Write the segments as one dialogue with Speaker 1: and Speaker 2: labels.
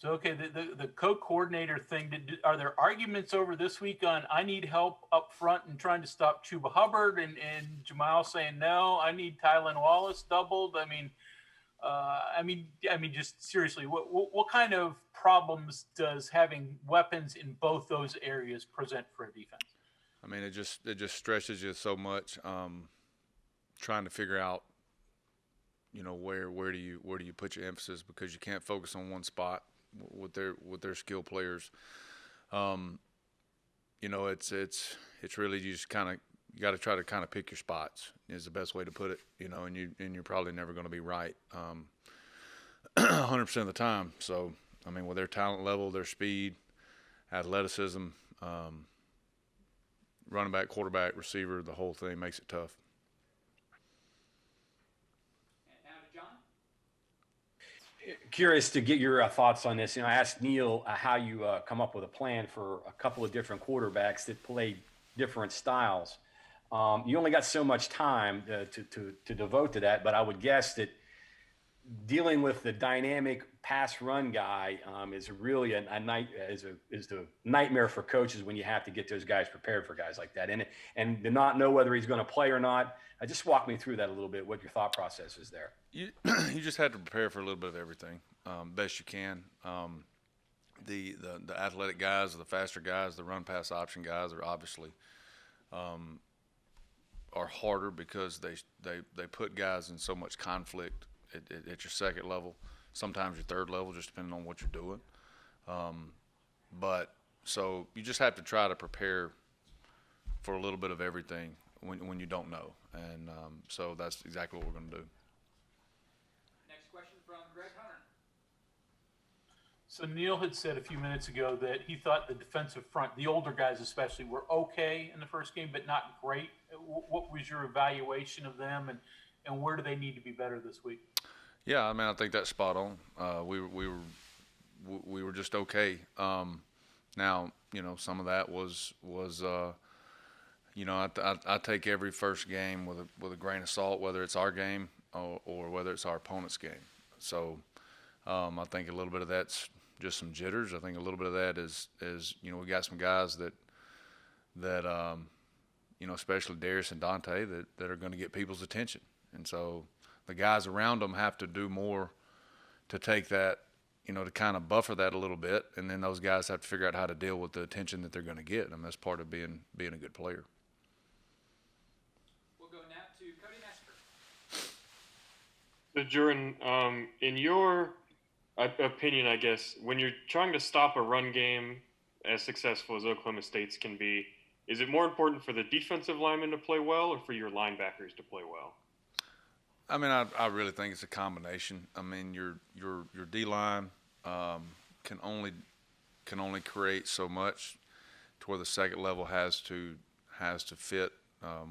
Speaker 1: So, okay, the co-coordinator thing, are there arguments over this week on I need help up front and trying to stop Chuba Hubbard and Jamal saying no, I need Tylan Wallace doubled? Just seriously, what kind of problems does having weapons in both those areas present for a defense?
Speaker 2: I mean, it just stresses you so much. Trying to figure out, where do you put your emphasis, because you can't focus on one spot with their skill players. Um, it's really, you just kind of, you got to try to kind of pick your spots is the best way to put it. And you're probably never going to be right 100% of the time. So I mean, with their talent level, their speed, athleticism, um, running back, quarterback, receiver, the whole thing makes it tough.
Speaker 3: And now to John.
Speaker 4: Curious to get your thoughts on this. I asked Neil how you come up with a plan for a couple of different quarterbacks that play different styles. You only got so much time to devote to that, but I would guess that dealing with the dynamic pass run guy is really is the nightmare for coaches when you have to get those guys prepared for guys like that, and to not know whether he's going to play or not. Just walk me through that a little bit. What your thought process is there?
Speaker 2: You you just have to prepare for a little bit of everything, best you can. The athletic guys, the faster guys, the run pass option guys are obviously are harder because they put guys in so much conflict at your second level, sometimes your third level, just depending on what you're doing. But so you just have to try to prepare for a little bit of everything when you don't know, and so that's exactly what we're going to do.
Speaker 3: Next question from Greg Hunter.
Speaker 1: So Neil had said a few minutes ago that he thought the defensive front, the older guys especially, were okay in the first game, but not great. What was your evaluation of them, and where do they need to be better this week?
Speaker 2: Yeah, I mean, I think that's spot on. We were just okay. Now, some of that was I take every first game with a grain of salt, whether it's our game or whether it's our opponent's game. So I think a little bit of that's just some jitters. I think a little bit of that is we got some guys that especially Darius and Dante that are going to get people's attention, and so the guys around them have to do more to take that, to kind of buffer that a little bit, and then those guys have to figure out how to deal with the attention that they're going to get. I mean, that's part of being a good player.
Speaker 3: We'll go now to Cody Nestor.
Speaker 5: So Jordan, in your opinion, I guess, when you're trying to stop a run game as successful as Oklahoma State's can be, is it more important for the defensive linemen to play well or for your linebackers to play well?
Speaker 2: I mean, I really think it's a combination. I mean, your D line can only create so much to where the second level has to fit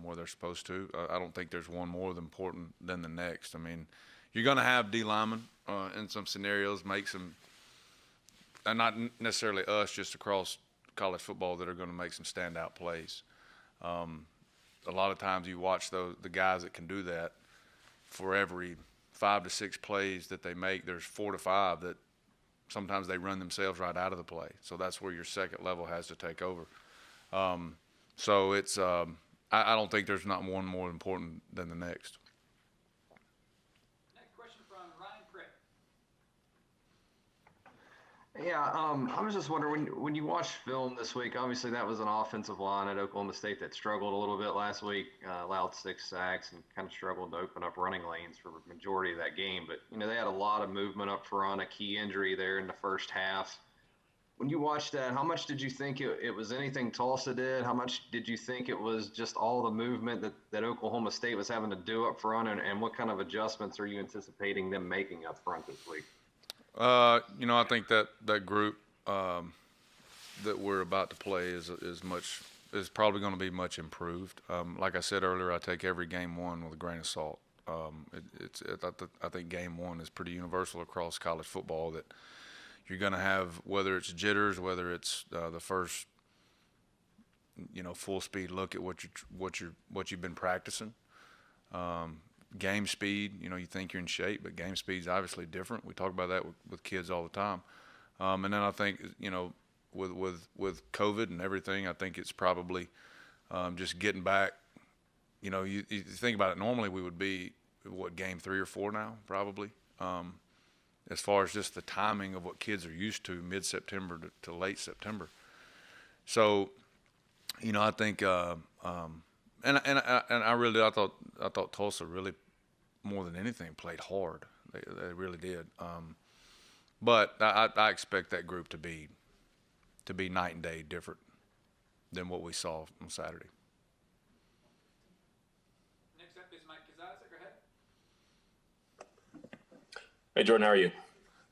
Speaker 2: where they're supposed to. I don't think there's one more important than the next. I mean, you're going to have D linemen in some scenarios make some, and not necessarily us, just across college football, that are going to make some standout plays. A lot of times you watch the guys that can do that. For every 5 to 6 plays that they make, there's 4 to 5 that sometimes they run themselves right out of the play. So that's where your second level has to take over. So it's I don't think there's not one more important than the next.
Speaker 3: Next question from Ryan Pritt.
Speaker 6: Yeah, I was just wondering, when you watch film this week, obviously that was an offensive line at Oklahoma State that struggled a little bit last week, allowed 6 sacks and kind of struggled to open up running lanes for the majority of that game. But, they had a lot of movement up front, a key injury there in the first half. When you watched that, how much did you think it was anything Tulsa did? How much did you think it was just all the movement that Oklahoma State was having to do up front, and what kind of adjustments are you anticipating them making up front this week?
Speaker 2: I think that group that we're about to play is probably going to be much improved. Like I said earlier, I take every game one with a grain of salt. I think game one is pretty universal across college football, that you're going to have, whether it's jitters, whether it's the first full speed look at what you've been practicing. Game speed, you think you're in shape, but game speed is obviously different. We talk about that with kids all the time. And then I think, with COVID and everything, I think it's probably just getting back. You think about it. Normally we would be game 3 or 4 now, probably. As far as just the timing of what kids are used to, mid-September to late September. So, I think, and I really, I thought Tulsa really, more than anything, played hard. They really did. But I expect that group to be night and day different than what we saw on Saturday.
Speaker 3: Next up is Mike Kazaza. Go ahead.
Speaker 7: Hey, Jordan, how are you?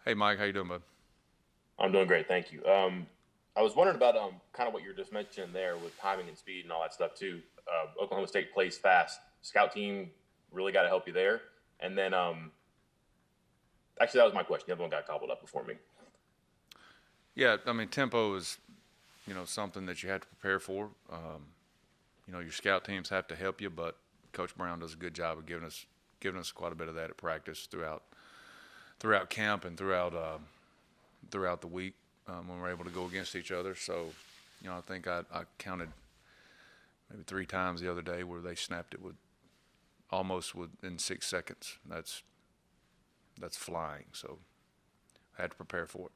Speaker 2: Hey, Mike, how you doing, bud?
Speaker 7: I'm doing great, thank you. I was wondering about kind of what you were just mentioning there with timing and speed and all that stuff too. Oklahoma State plays fast. Scout team really got to help you there. And then, actually, that was my question. The other one got gobbled up before me.
Speaker 2: Yeah, I mean, tempo is, something that you have to prepare for. Your scout teams have to help you, but Coach Brown does a good job of giving us quite a bit of that at practice throughout camp and throughout the week when we're able to go against each other. So, I think I counted maybe 3 times the other day where they snapped it almost within 6 seconds. That's flying. So I had to prepare for it.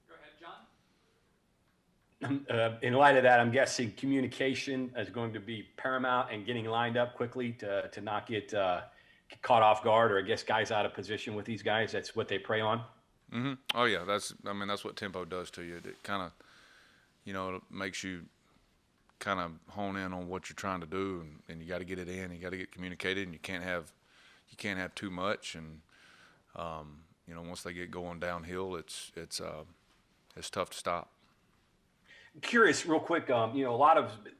Speaker 3: Go ahead, John.
Speaker 4: In light of that, I'm guessing communication is going to be paramount and getting lined up quickly to not get caught off guard, or I guess guys out of position with these guys. That's what they prey on.
Speaker 2: Mm-hmm. Oh yeah, that's what tempo does to you. It kind of, it makes you kind of hone in on what you're trying to do, and you got to get it in. You got to get communicated, and you can't have too much. And once they get going downhill, it's tough to stop.
Speaker 4: Curious, real quick. A lot of it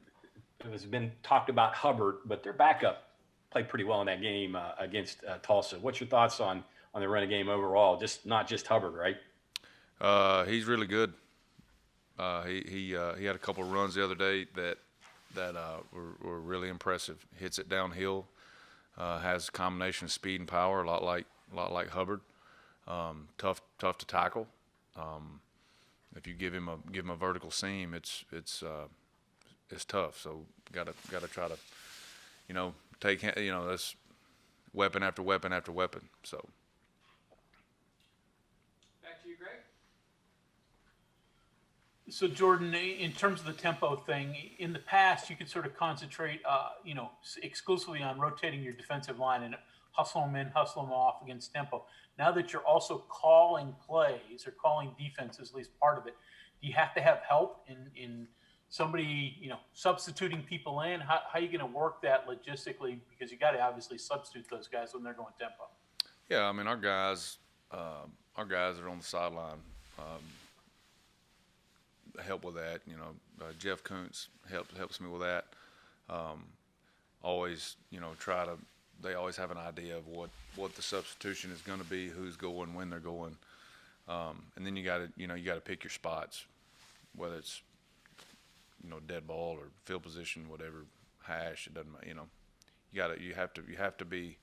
Speaker 4: has been talked about Hubbard, but their backup played pretty well in that game against Tulsa. What's your thoughts on the running game overall? Not just Hubbard, right?
Speaker 2: He's really good. He had a couple of runs the other day that were really impressive. Hits it downhill, has a combination of speed and power, a lot like Hubbard. Tough to tackle. If you give him a vertical seam, it's tough. So gotta try to, take, that's weapon after weapon after weapon. So.
Speaker 3: Back to you, Greg.
Speaker 1: So Jordan, in terms of the tempo thing, in the past you could sort of concentrate, exclusively on rotating your defensive line and hustle them in, hustle them off against tempo. Now that you're also calling plays or calling defenses, at least part of it, do you have to have help in somebody, substituting people in? How are you going to work that logistically? Because you got to obviously substitute those guys when they're going tempo.
Speaker 2: Yeah, I mean, our guys are on the sideline. Help with that. Jeff Kuntz helps me with that. Always, they always have an idea of what the substitution is going to be, who's going, when they're going, and then you got to pick your spots, whether it's dead ball or field position, whatever, hash. It doesn't matter. You have to be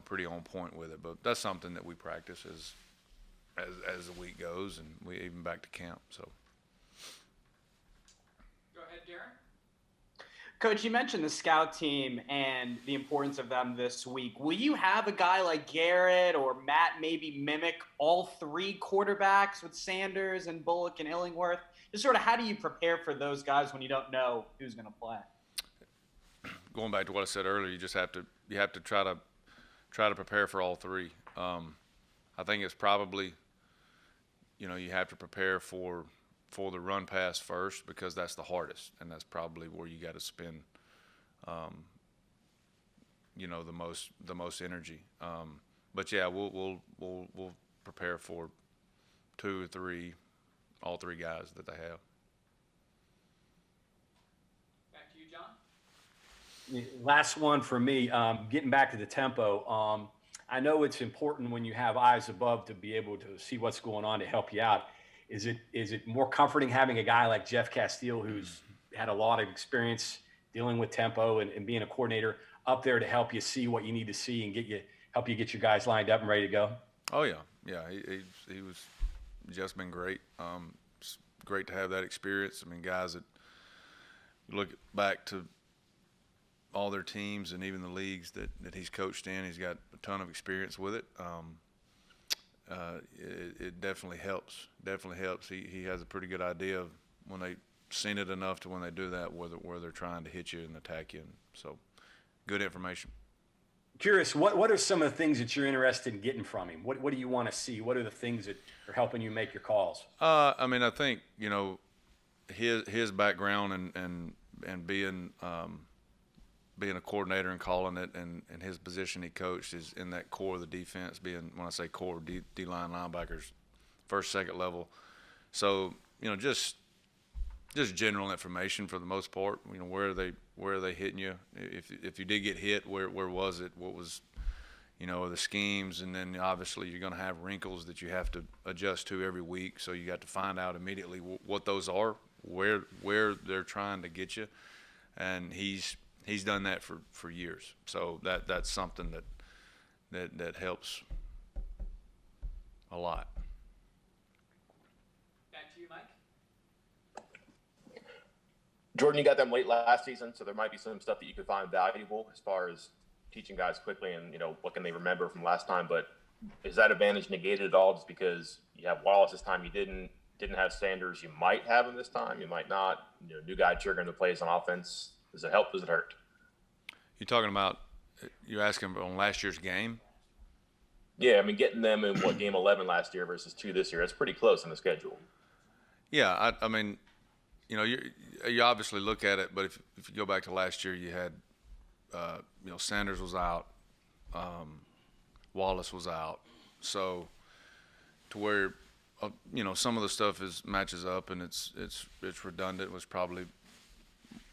Speaker 2: pretty on point with it. But that's something that we practice as the week goes, and we even back to camp. So.
Speaker 3: Go ahead, Darren.
Speaker 8: Coach, you mentioned the scout team and the importance of them this week. Will you have a guy like Garrett or Matt maybe mimic all 3 quarterbacks with Sanders and Bullock and Illingworth? Just sort of how do you prepare for those guys when you don't know who's going to play?
Speaker 2: Going back to what I said earlier, you have to try to prepare for all 3. I think it's probably, you have to prepare for the run pass first, because that's the hardest, and that's probably where you got to spend, the most energy. But yeah, we'll prepare for 2 or 3, all 3 guys that they have.
Speaker 3: Back to you, John.
Speaker 4: Last one for me. Getting back to the tempo. I know it's important when you have eyes above to be able to see what's going on to help you out. Is it more comforting having a guy like Jeff Castile, who's had a lot of experience dealing with tempo and being a coordinator, up there to help you see what you need to see and help you get your guys lined up and ready to go?
Speaker 2: Oh yeah, yeah. He was just been great. It's great to have that experience. I mean, guys that look back to all their teams and even the leagues that he's coached in, he's got a ton of experience with it. It definitely helps. Definitely helps. He has a pretty good idea of when they seen it enough to when they do that, where they're trying to hit you and attack you. And so, good information.
Speaker 4: Curious, what are some of the things that you're interested in getting from him? What do you want to see? What are the things that are helping you make your calls?
Speaker 2: I mean, I think his background and being a coordinator and calling it, and his position he coached is in that core of the defense. Being, when I say core, D line linebackers, first, second level. So just general information for the most part. Where are they hitting you? If you did get hit, where was it? What was the schemes? And then obviously you're going to have wrinkles that you have to adjust to every week. So you got to find out immediately what those are, where they're trying to get you, and he's done that for years. So that's something that helps a lot.
Speaker 3: Back to you, Mike.
Speaker 7: Jordan, you got them late last season, so there might be some stuff that you could find valuable as far as teaching guys quickly and what can they remember from last time. But is that advantage negated at all just because you have Wallace this time? You didn't have Sanders. You might have him this time. You might not. New guy triggering the plays on offense. Does it help? Does it hurt?
Speaker 2: You're talking about, you're asking on last year's game?
Speaker 7: Yeah, I mean, getting them in game 11 last year versus 2 this year, it's pretty close in the schedule.
Speaker 2: Yeah, I mean, you obviously look at it, but if you go back to last year, you had, Sanders was out, Wallace was out, so to where, some of the stuff matches up and it's redundant. It was probably,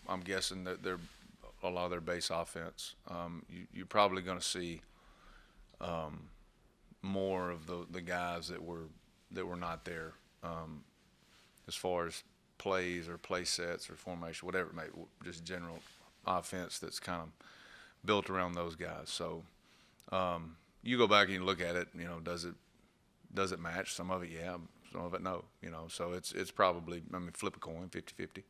Speaker 2: I'm guessing that a lot of their base offense. You're probably going to see more of the guys that were not there, as far as plays or play sets or formation, whatever it may, just general offense that's kind of built around those guys. So you go back and you look at it, does it match? Some of it, yeah. Some of it, no. So it's probably, flip a coin, 50-50.